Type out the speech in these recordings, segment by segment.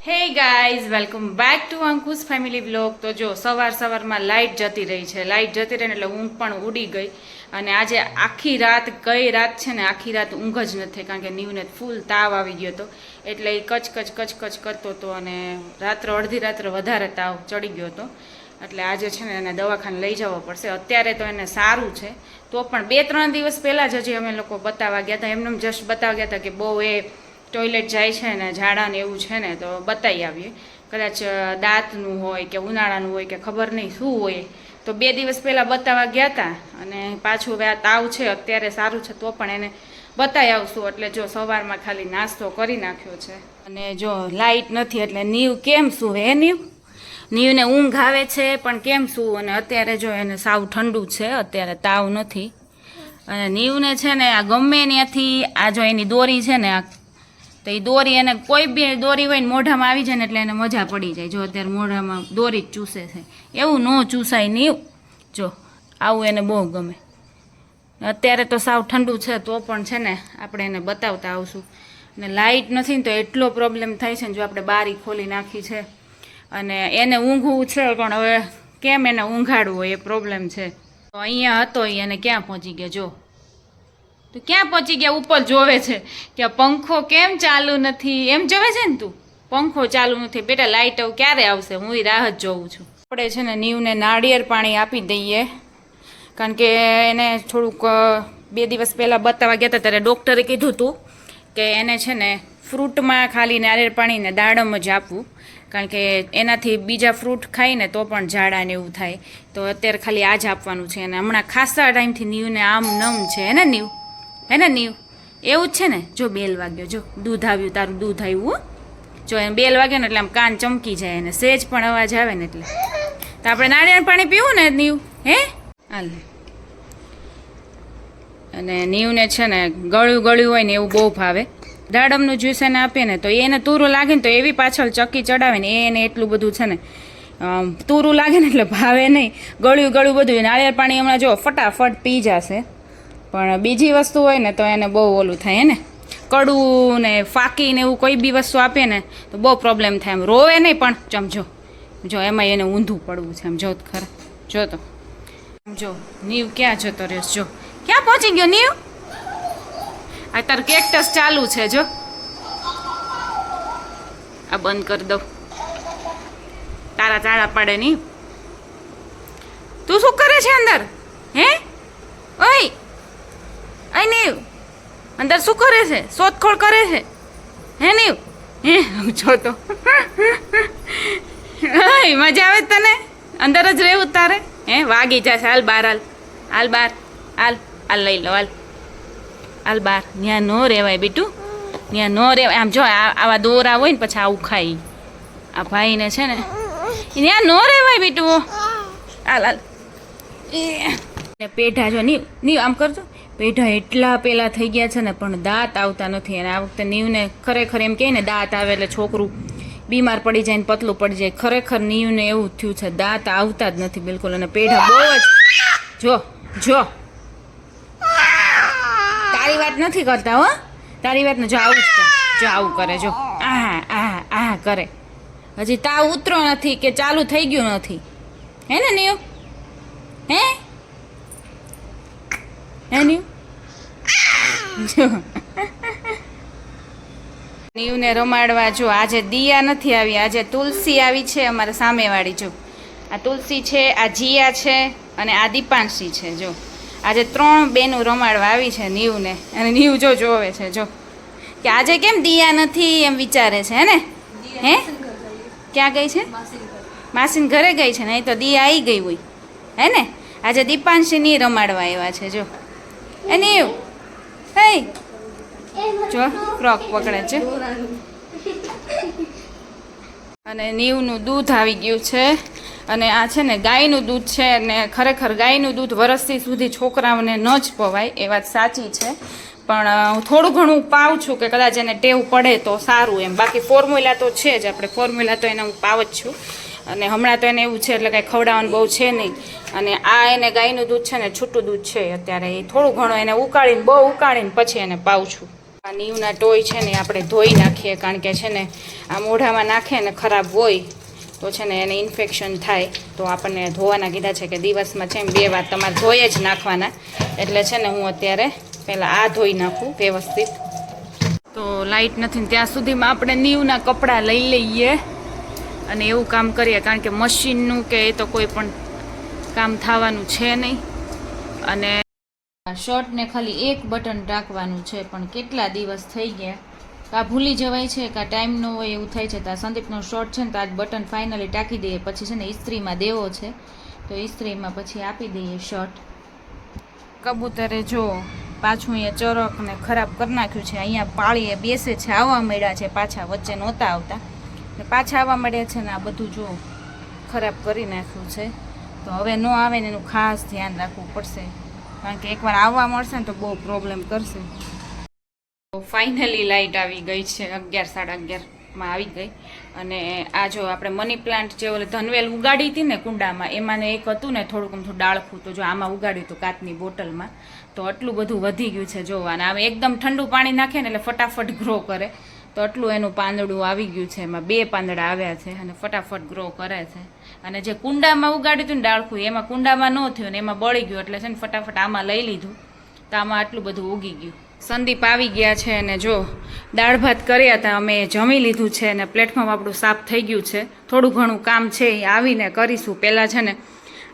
Hey guys welcome back to Ankush family vlog. તો જો સવારમાં લાઇટ જતી રહી છે. લાઇટ જતી રહી એટલે ઊંઘ પણ ઉડી ગઈ. અને આજે આખી રાત ગઈ રાત છે ને આખી રાત ઊંઘ જ નથી, કારણ કે નીવને ફૂલ તાવ આવી ગયો હતો. એટલે એ કચ કરતો હતો અને અડધી રાત્રે વધારે તાવ ચડી ગયો હતો. એટલે આજે છે ને એને દવાખાને લઈ જવો પડશે. અત્યારે તો એને સારું છે, તો પણ 2-3 દિવસ પહેલાં જ હજી અમે લોકો બતાવવા ગયા હતા. એમને જસ્ટ બતાવવા ગયા હતા કે બહુ એ ટોયલેટ જાય છે ને ઝાડા ને એવું છે ને, તો બતાવી આવીએ. કદાચ દાંતનું હોય કે ઉનાળાનું હોય કે ખબર નહીં શું હોય. તો 2 દિવસ પહેલાં બતાવવા ગયા હતા અને પાછું હવે આ તાવ છે. અત્યારે સારું છે તો પણ એને બતાવી આવશું. એટલે જો સવારમાં ખાલી નાસ્તો કરી નાખ્યો છે. અને જો લાઇટ નથી એટલે નીવ કેમ શું હે નીવને ઊંઘ આવે છે પણ કેમ શું. અને અત્યારે જો એને સાવ ઠંડુ છે, અત્યારે તાવ નથી. અને નીવને છે ને આ ગમે ત્યાંથી આ જો એની દોરી છે ને, તો એ દોરી એને કોઈ બી દોરી હોય ને મોઢામાં આવી જાય ને એટલે એને મજા પડી જાય. જો અત્યારે મોઢામાં દોરી જ ચૂસે છે, એવું ન ચૂસાય નહીં. જો આવું એને બહુ ગમે. અત્યારે તો સાવ ઠંડુ છે તો પણ છે ને આપણે એને બતાવતા આવશું. અને લાઇટ નથી ને તો એટલો પ્રોબ્લેમ થાય છે ને. જો આપણે બારી ખોલી નાખી છે અને એને ઊંઘવું છે પણ હવે કેમ એને ઊંઘાડવું હોય એ પ્રોબ્લેમ છે. તો અહીંયા હતો એને ક્યાં પહોંચી ગયા જો, તો ક્યાં પહોંચી ગયા ઉપર જોવે છે કે પંખો કેમ ચાલુ નથી, એમ જોવે છે ને તું. પંખો ચાલુ નથી બેટા, લાઇટ ક્યારે આવશે, હું રાહ જ જોઉં છું. આપણે છે ને નીવને નાળિયેર પાણી આપી દઈએ, કારણ કે એને થોડુંક 2 દિવસ પહેલાં બતાવવા ગયા હતા ત્યારે ડૉક્ટરે કીધું હતું કે એને છે ને ફ્રૂટમાં ખાલી નાળિયેર પાણી ને દાડમ જ આપવું, કારણ કે એનાથી બીજા ફ્રૂટ ખાઈને તો પણ ઝાડા ને એવું થાય. તો અત્યારે ખાલી આ જ આપવાનું છે. અને હમણાં ખાસા ટાઈમથી નીવને આમ નમ છે હે ને નીવ એવું જ છે ને. જો બેલ વાગ્યો, જો દૂધ આવ્યું, તારું દૂધ આવ્યું. જો એને બેલ વાગ્યો ને એટલે આમ કાન ચમકી જાય અને સેજ પણ અવાજ આવે ને એટલે. તો આપણે નાળિયેર પાણી પીવું ને નીવ, હે હાલ. અને નીવને છે ને ગળ્યું હોય ને એવું બહુ ભાવે. દાડમનું જ્યુસ એને આપીએ ને તો એને તુરું લાગે ને તો એવી પાછળ ચક્કી ચડાવે ને એને એટલું બધું છે ને તુરું લાગે ને એટલે ભાવે નહીં. ગળ્યું બધું. નાળિયેર પાણી હમણાં જો ફટાફટ પી જશે, પણ બીજી વસ્તુ હોય ને તો એને બહુ ઓલું થાય હે ને, કડવું ને ફાકી ને એવું કોઈ બી વસ્તુ આપીએ ને તો બહુ પ્રોબ્લેમ થાય. એમ રોવે નહીં પણ ચમજો જો એમાં એને ઊંધું પડવું છે. એમ જો ખરા, જો તો જો નીવ ક્યાં જતો રહેશ. જો ક્યાં પહોંચી ગયો નીવ. આ તાર કેક્ટસ ચાલુ છે, જો આ બંધ કરી દઉં, તારા ચાળા પાડે નહીં. તું શું કરે છે અંદર, હે ઓય અય નીવ અંદર શું કરે છે, શોધખોળ કરે છે હે નીવ. હે જો તો મજા આવે તને અંદર જ રહેવું તારે, હે વાગી જશે. હાલ બાર, હાલ બાર, હાલ લઈ લો, હાલ બાર. ત્યાં ન રહેવાય બીટું, ત્યાં ન રહેવાય. આમ જો આવા દોરા હોય ને પછી આવું ખાઈ આ ભાઈને છે ને, ત્યાં ન રહેવાય બીટું. હાલ પેઢા જો નીવ આમ કરજો. પેઢા એટલા પેલા થઈ ગયા છે ને પણ દાંત આવતા નથી. અને આ વખતે નીવને ખરેખર એમ કહે ને દાંત આવે એટલે છોકરું બીમાર પડી જાય ને પતલું પડી જાય. ખરેખર નીવને એવું થયું છે, દાંત આવતા જ નથી બિલકુલ. અને પેઢા બહુ જ જો તારી વાત નથી કરતા હો, તારી વાત ને જો આવું જ કરે, જો આવું કરે, જો આ કરે. હજી તાવ ઉતરો નથી કે ચાલુ થઈ ગયું નથી, હે ને નીવ, હે નીવ. નીવને રમાડવા જો આજે દિયા નથી આવી, આજે તુલસી આવી છે અમારે સામેવાળી. જો આ તુલસી છે, આ જીયા છે અને આ દીપાંશી છે. જો આજે 3 બેનું રમાડવા આવી છે નીવને. અને નીવ જો જોવે છે જો કે આજે કેમ દિયા નથી એમ વિચારે છે હે ને. હે ક્યાં ગઈ છે, માસીન ઘરે ગઈ છે. નહીં તો દિયા આવી ગઈ હોય હે ને. આજે દીપાંશીની રમાડવા આવ્યા છે. જો એ નીવ, હે જો ફ્રોક પકડે છે. અને નીવનું દૂધ આવી ગયું છે. અને આ છે ને ગાયનું દૂધ છે. અને ખરેખર ગાયનું દૂધ વરસથી સુધી છોકરાઓને ન જ પવાય એ વાત સાચી છે, પણ હું થોડું ઘણું પાઉં છું કે કદાચ એને ટેવ પડે તો સારું એમ. બાકી ફોર્મ્યુલા તો છે જ, આપણે ફોર્મ્યુલા તો એને હું પાવ જ છું. અને હમણાં તો એને એવું છે એટલે કાંઈ ખવડાવવાનું બહુ છે નહીં. અને આ એને ગાયનું દૂધ છે ને છૂટું દૂધ છે અત્યારે. એ થોડું ઘણું એને બહુ ઉકાળીને પછી એને પાઉં છું. આ નીવના ટોય છે ને આપણે ધોઈ નાખીએ, કારણ કે છે ને આ મોઢામાં નાખે ને ખરાબ હોય તો છે ને એને ઇન્ફેક્શન થાય. તો આપણને ધોવાના કીધા છે કે દિવસમાં છે ને 2 વાર તમારે ધોઈ જ નાખવાના. એટલે છે ને હું અત્યારે પહેલાં આ ધોઈ નાખું વ્યવસ્થિત. તો લાઇટ નથી ને ત્યાં સુધીમાં આપણે નીવના કપડાં લઈ લઈએ અને એવું કામ કરીએ, કારણ કે મશીનનું કે એ તો કોઈ પણ કામ થવાનું છે નહીં. અને શર્ટને ખાલી એક બટન ટાંકવાનું છે, પણ કેટલા દિવસ થઈ ગયા, કાં ભૂલી જવાય છે કાં ટાઈમ ન હોય એવું થાય છે. તો આ સંદીપનો શર્ટ છે ને તો આજ બટન ફાઇનલી ટાંકી દઈએ, પછી છે ને ઇસ્ત્રીમાં દેવો છે તો ઇસ્ત્રીમાં પછી આપી દઈએ શર્ટ. કબૂતરે જો પાછું અહીંયા ચરકને ખરાબ કરી નાખ્યું છે. અહીંયા પાળીએ બેસે છે, આવવા મળ્યા છે પાછા, વચ્ચે નહોતા આવતા ને પાછા આવવા મળ્યા છે ને આ બધું જો ખરાબ કરી નાખ્યું છે. તો હવે ન આવે ને એનું ખાસ ધ્યાન રાખવું પડશે, કારણ કે એકવાર આવવા મળશે ને તો બહુ પ્રોબ્લેમ કરશે. તો ફાઇનલી લાઇટ આવી ગઈ છે, 11 સાડા 11માં આવી ગઈ. અને આ જો આપણે મની પ્લાન્ટ જે ઓલે ધનવેલ ઉગાડી હતી ને કુંડામાં, એમાં ને એક હતું ને થોડુંક અમથું ડાળખું, તો જો આમાં ઉગાડ્યું હતું કાચની બોટલમાં. તો આટલું બધું વધી ગયું છે જોવાના. હવે એકદમ ઠંડુ પાણી નાખે ને એટલે ફટાફટ ગ્રો કરે, તો આટલું એનું પાંદડું આવી ગયું છે. એમાં 2 પાંદડા આવ્યા છે અને ફટાફટ ગ્રો કરે છે. અને જે કુંડામાં ઉગાડ્યું હતું ને ડાળખું, એમાં કુંડામાં ન થયું ને એમાં બળી ગયું, એટલે છે ને ફટાફટ આમાં લઈ લીધું તો આમાં આટલું બધું ઉગી ગયું. સંદીપ આવી ગયા છે અને જો દાળ ભાત કર્યા હતા, અમે જમી લીધું છે અને પ્લેટફોર્મ આપણું સાફ થઈ ગયું છે. થોડું ઘણું કામ છે એ આવીને કરીશું. પહેલાં છે ને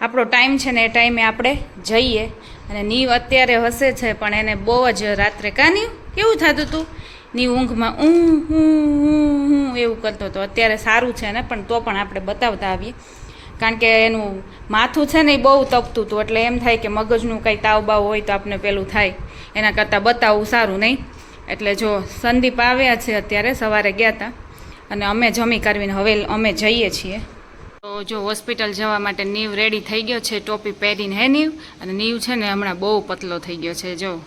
આપણો ટાઈમ છે ને એ ટાઈમે આપણે જઈએ. અને નીવ અત્યારે હસે છે, પણ એને બહુ જ રાત્રે કાં નીવ કેવું થતું હતું, નીવ ઊંઘમાં હું એવું કરતો હતો. અત્યારે સારું છે ને, પણ તો પણ આપણે બતાવતા આવીએ, કારણ કે એનું માથું છે ને એ બહુ તપતું હતું, એટલે એમ થાય કે મગજનું કંઈ તાવ બાવ હોય તો આપણે પેલું થાય, એના કરતાં બતાવવું સારું નહીં. એટલે જો સંદીપ આવ્યા છે અત્યારે, સવારે ગયા હતા અને અમે જમી કરવીને હવે અમે જઈએ છીએ. તો જો હોસ્પિટલ જવા માટે નીવ રેડી થઈ ગયો છે, ટોપી પહેરીને. હે નીવ? અને નીવ છે ને હમણાં બહુ પતલો થઈ ગયો છે, જો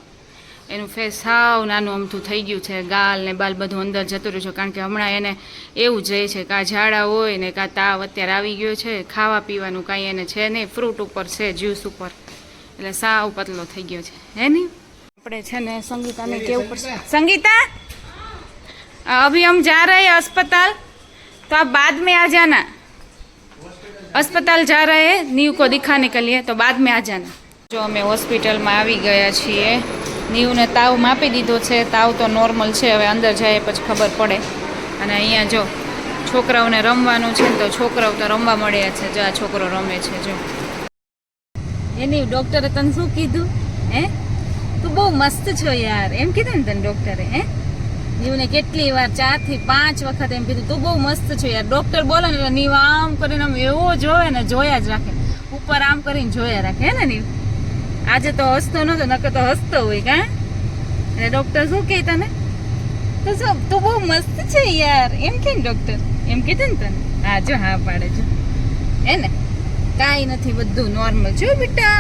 એનું ફેસ સાવ નાનું અમથું થઈ ગયું છે, ગાલ ને બાલ બધું અંદર જતું રહ્યું છે, કારણ કે હમણાં એને એવું જ છે કાં ઝાડા હોય ને કાં તાવ અત્યારે આવી ગયો છે. ખાવા પીવાનું કાંઈ એને છે નહીં, ફ્રૂટ ઉપર છે, જ્યુસ ઉપર, એટલે સાવ પતલો થઈ ગયો છે. હે નહીં? આપણે છે ને संगीता ने केवल પડશે, संगीता अभी हम जा रहे हैं अस्पताल, तो आप बाद में आ जाना. अस्पताल जा रहे हैं नीव को दिखाने के लिए, तो बाद में आ जाना. જો અમે હોસ્પિટલમાં આવી ગયા છીએ. નીવને તાવ માપી દીધો છે, તાવ તો નોર્મલ છે, હવે અંદર જાય પછી ખબર પડે. અને અહીંયા જો છોકરાઓને રમવાનું છે, તો છોકરાઓ તો રમવા મળ્યા છે. જો આ છોકરો રમે છે. જો એની ડૉક્ટરે તને શું કીધું? હે, તું બહુ મસ્ત છો યાર, એમ કીધું ને તને ડૉક્ટરે? હે, નીવને કેટલી વાર 4 થી 5 વખત એમ કીધું તું બહુ મસ્ત છો યાર. ડૉક્ટર બોલે ને એટલે નીવ આમ કરીને આમ એવો જોવે ને, જોયા જ રાખે, ઉપર આમ કરીને જોયા રાખે. હે ને નીવ? આજે તો હસતો નતો, નકર તો હસતો હોય. કાં? અને ડૉક્ટર શું કહે તને? તો શું તું બહુ મસ્ત છે યાર, એમ કે ને ડૉક્ટર? એમ કીધું ને તને? હા જો હા પાડે જો. હે ને? કાંઈ નથી, બધું નોર્મલ છે બેટા.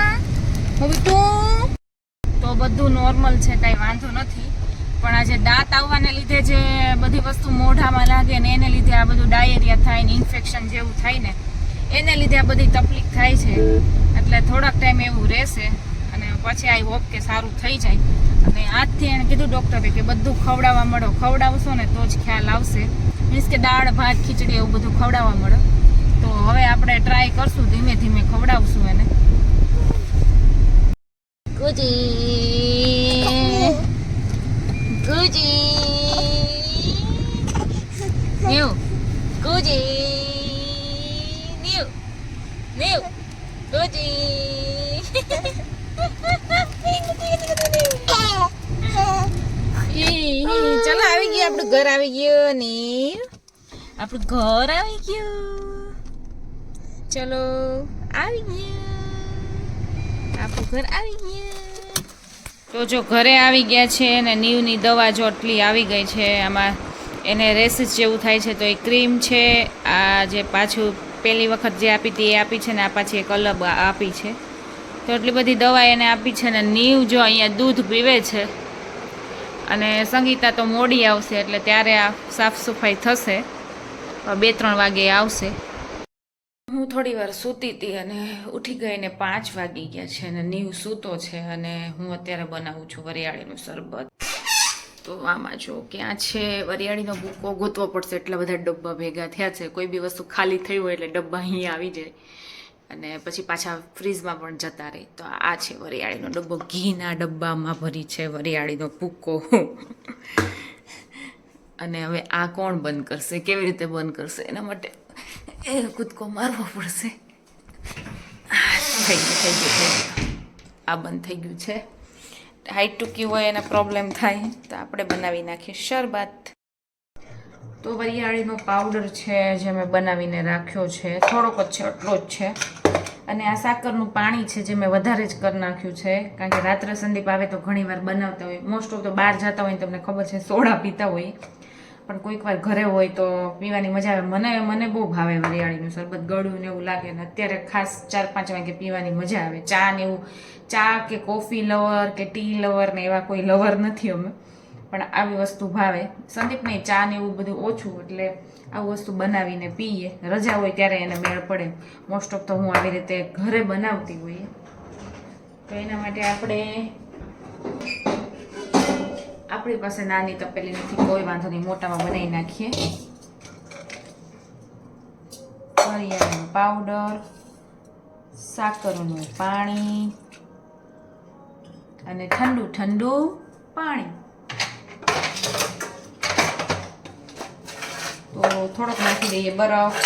હવે તો બધું નોર્મલ છે, કાંઈ વાંધો નથી. પણ આજે દાંત આવવાને લીધે જે બધી વસ્તુ મોઢામાં લાગે ને એને લીધે આ બધું ડાયરિયા થાય ને ઇન્ફેક્શન જેવું થાય ને એને લીધે આ બધી તકલીફ થાય છે. એટલે થોડાક ટાઈમ એવું રહેશે અને પછી આઈ હોપ કે સારું થઈ જાય. અને આજથી એને કીધું ડૉક્ટરે કે બધું ખવડાવવા મળો, ખવડાવશો ને તો જ ખ્યાલ આવશે. મીન્સ કે દાળ ભાત ખીચડી એવું બધું ખવડાવવા મળો. તો હવે આપણે ટ્રાય કરશું, ધીમે ધીમે ખવડાવશું એને. ગુજી ગુજી નીવ, ગુજી નીવ, નીવ, ગુજી. ચલો આવી ગયું આપણું ઘર, આવી ગયું નીવ, આપણું ઘર આવી ગયું. ચલો આવી ગયું, આપણું ઘર આવી ગયું. તો જો ઘરે આવી ગયા છે અને નીવની દવા જો આટલી આવી ગઈ છે. આમાં એને રેસીસ જેવું થાય છે, તો એ ક્રીમ છે. આ જે પાછું પહેલી વખત જે આપી હતી એ આપી છે ને આ પાછી એક અલગ આપી છે. તો એટલી બધી દવા એને આપી છે ને નીવ જો અહીંયા દૂધ પીવે છે. અને સંગીતા તો મોડી આવશે, એટલે ત્યારે આ સાફ સફાઈ થશે, 2-3 વાગે આવશે. હું થોડી વાર સૂતી હતી અને ઉઠી ગઈને 5 વાગી ગયા છે અને નીવ સૂતો છે. અને હું અત્યારે બનાવું છું વરિયાળીનું શરબત. તો આમાં જો ક્યાં છે વરિયાળીનો ભૂકો ગોતવો પડશે, એટલા બધા ડબ્બા ભેગા થયા છે. કોઈ બી વસ્તુ ખાલી થઈ હોય એટલે ડબ્બા અહીંયા આવી જાય અને પછી પાછા ફ્રીજમાં પણ જતા રહે. તો આ છે વરિયાળીનો ડબ્બો, ઘીના ડબ્બામાં ભરી છે વરિયાળીનો ભૂકો. અને હવે આ કોણ બંધ કરશે, કેવી રીતે બંધ કરશે, એના માટે એ કૂદકો મારવો પડશે. થઈ ગયું. આ બંધ થઈ ગયું છે. હાઈટ ટૂંકી હોય એને પ્રોબ્લેમ થાય, તો આપણે બનાવી નાખીએ શરબત. તો વરિયાળીનો પાવડર છે જે મેં બનાવીને રાખ્યો છે, થોડોક જ છે, એટલો જ છે. અને આ સાકરનું પાણી છે જે મેં વધારે જ કરી નાખ્યું છે, કારણ કે રાત્રે સંદીપ આવે તો ઘણી વાર બનાવતા હોય. મોસ્ટ ઓફ તો બહાર જતા હોય તમને ખબર છે સોડા પીતા હોય, પણ કોઈક વાર ઘરે હોય તો પીવાની મજા આવે. મને બહુ ભાવે વરિયાળીનું શરબત, ગળ્યું ને એવું લાગે ને અત્યારે ખાસ 4-5 વાગે પીવાની મજા આવે. ચા ને એવું, ચા કે કોફી લવર કે ટી લવર ને એવા કોઈ લવર નથી અમે, પણ આવી વસ્તુ ભાવે. સંદીપ નહીં, ચા ને એવું બધું ઓછું, એટલે આવું વસ્તુ બનાવીને પીએ. રજા હોય ત્યારે એને મેળ પડે. મોસ્ટ ઓફ તો હું આવી રીતે ઘરે બનાવતી હોઈએ. તો એના માટે આપણી પાસે નાની તપેલી નથી, કોઈ વાંધો નહીં, મોટામાં બનાવી નાખીએ. વરિયાળીનો પાવડર, સાકરનું પાણી અને ઠંડુ પાણી. તો થોડોક નાખી દઈએ બરફ.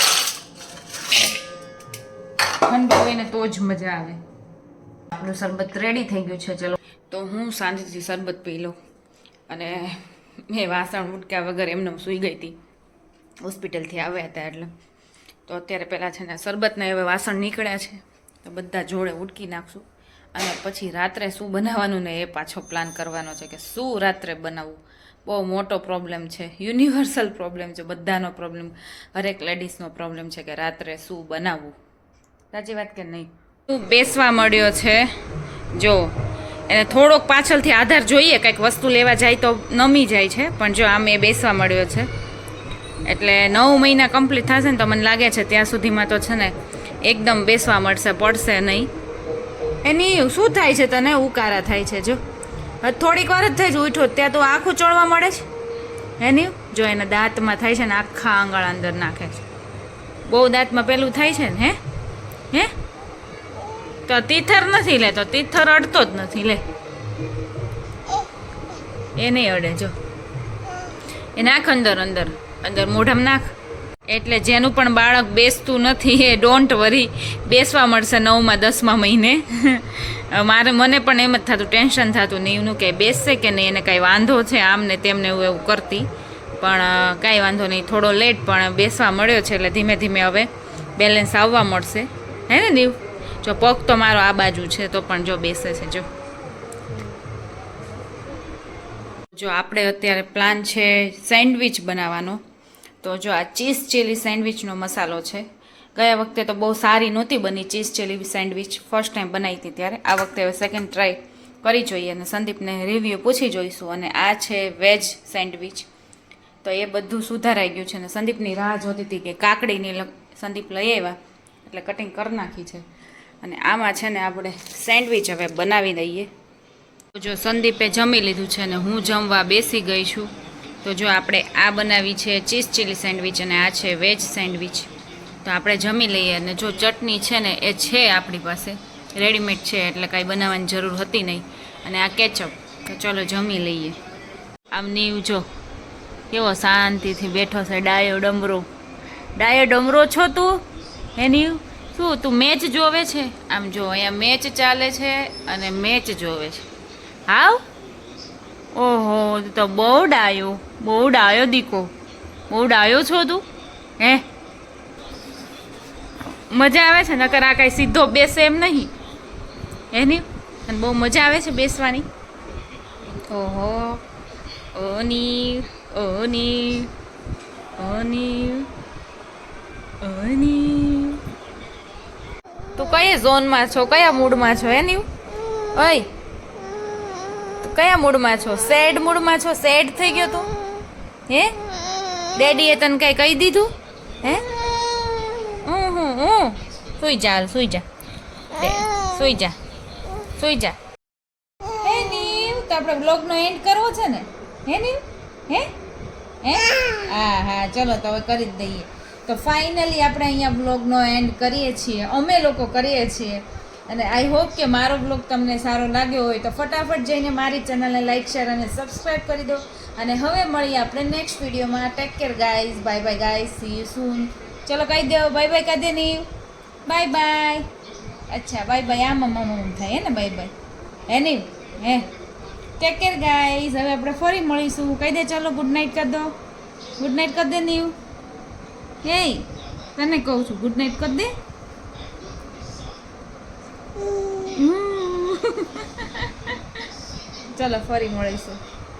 ઠંડુ હોય ને તો જ મજા આવે. આપણું શરબત રેડી થઈ ગયું છે. ચલો, તો હું સાંજથી શરબત પી લઉં. અને મેં વાસણ ઉટક્યા વગર એમને સૂઈ ગઈ હતી, હોસ્પિટલથી આવ્યા હતા એટલે. તો અત્યારે પહેલાં છે ને શરબતના હવે વાસણ નીકળ્યા છે, તો બધા જોડે ઉટકી નાખશું. અને પછી રાત્રે શું બનાવવાનું ને એ પાછો પ્લાન કરવાનો છે કે શું રાત્રે બનાવવું. બહુ મોટો પ્રોબ્લેમ છે, યુનિવર્સલ પ્રોબ્લેમ છે, બધાનો પ્રોબ્લેમ, હરેક લેડીઝનો પ્રોબ્લેમ છે કે રાત્રે શું બનાવવું. સાચી વાત કે નહીં? તું બેસવા મળ્યો છે જો, એને થોડોક પાછળથી આધાર જોઈએ, કંઈક વસ્તુ લેવા જાય તો નમી જાય છે, પણ જો આમ એ બેસવા મળ્યો છે. એટલે 9 મહિના કમ્પ્લીટ થશે ને તો મને લાગે છે ત્યાં સુધીમાં તો છે ને એકદમ બેસવા મળશે, પડશે નહીં. એની શું થાય છે તને? ઉકારા થાય છે જો, થોડીક વાર જ થઈ જ ઉઠો ત્યાં તો આખું ચડવા મળે છે. એની જો એના દાંતમાં થાય છે ને આખા આંગળ અંદર નાખે છે. બહુ દાંતમાં પેલું થાય છે ને હે તો તીથર નથી લેતો, તીથર અડતો જ નથી. લે એ નહીં અડે જો, એ નાખ અંદર મોઢામાં નાખ. એટલે જેનું પણ બાળક બેસતું નથી એ ડોન્ટ વરી, બેસવા મળશે 9મા 10મા મહિને. મને પણ એમ જ થતું, ટેન્શન થતું નીવનું કે બેસશે કે નહીં, એને કાંઈ વાંધો છે આમ ને તેમને એવું કરતી. પણ કાંઈ વાંધો નહીં, થોડો લેટ પણ બેસવા મળ્યો છે. એટલે ધીમે ધીમે હવે બેલેન્સ આવવા મળશે, હે ને નીવ? જો પગ તો મારો આ બાજુ છે તો પણ જો બેસે છે. જો આપણે અત્યારે પ્લાન છે સેન્ડવિચ બનાવવાનો. તો જો આ ચીઝ ચીલી સેન્ડવિચનો મસાલો છે. ગયા વખતે તો બહુ સારી નહોતી બની cheese chilli sandwich, first time બનાવી હતી ત્યારે. આ વખતે હવે સેકન્ડ ટ્રાય કરી જોઈએ અને સંદીપને રિવ્યૂ પૂછી જોઈશું. અને આ છે વેજ સેન્ડવિચ. તો એ બધું સુધારાઈ ગયું છે. અને સંદીપની રાહ જોતી હતી કે કાકડીની સંદીપ લઈ આવ્યા એટલે કટિંગ કરી નાખી છે. અને આમાં છે ને આપણે સેન્ડવિચ હવે બનાવી દઈએ. જો સંદીપે જમી લીધું છે ને હું જમવા બેસી ગઈ છું. તો જો આપણે આ બનાવી છે ચીઝ ચીલી સેન્ડવિચ અને આ છે વેજ સેન્ડવિચ. તો આપણે જમી લઈએ. અને જો ચટણી છે ને એ છે આપણી પાસે રેડીમેડ છે, એટલે કાંઈ બનાવવાની જરૂર હતી નહીં. અને આ કેચઅપ. તો ચલો જમી લઈએ. આમ નીવ જો કેવો શાંતિથી બેઠો છે, ડાયો ડમરો છો તું? હે નીવ શું તું મેચ જોવે છે? આમ જો અહીંયા મેચ ચાલે છે અને મેચ જોવે છે. હાવ ઓહો, તું તો બહુ ડાયો દીકો, બહુ ડાયો છો તું. હે મજા આવે છે? નકર આ કાંઈ સીધો બેસે એમ નહીં એની. અને બહુ મજા આવે છે બેસવાની. ઓહો ઓની ઓની ઓની ઓની. તું કયા ઝોનમાં છો, કયા મૂડમાં છો એની? ઓય તું કયા મૂડમાં છો? સેડ મૂડમાં છો? સેડ થઈ ગયો તું? હે ડેડીએ તને કઈ કહી દીધું? હે સુઈ જા સુઈ જા. હે નીવ, તો આપણે વ્લોગનો એન્ડ કરવો છે ને? હે ને હે હે હા હા ચલો તો હવે કરી જ દઈએ. તો ફાઇનલી આપણે અહીંયા બ્લોગનો એન્ડ કરીએ છીએ, અમે લોકો કરીએ છીએ. અને આઈ હોપ કે મારો બ્લોગ તમને સારો લાગ્યો હોય તો ફટાફટ જઈને મારી ચેનલને લાઈક શેર અને સબસ્ક્રાઈબ કરી દો. અને હવે મળીએ આપણે નેક્સ્ટ વિડીયોમાં. Take care guys, bye bye guys, C you સૂન. ચલો કહી દો બાય બાય, કહી દે નહીં બાય બાય. અચ્છા બાય બાય આમ થાય હે ને બાય બાય હે નહીં હે. ટેક કેર ગાઈઝ, હવે આપણે ફરી મળીશું. કહી દે ચલો ગુડ નાઇટ કરી દો, ગુડ નાઇટ કરી દે નીવ. હે તને કહું છું ગુડ નાઇટ કરી દે. ચલો ફરી મળીશું.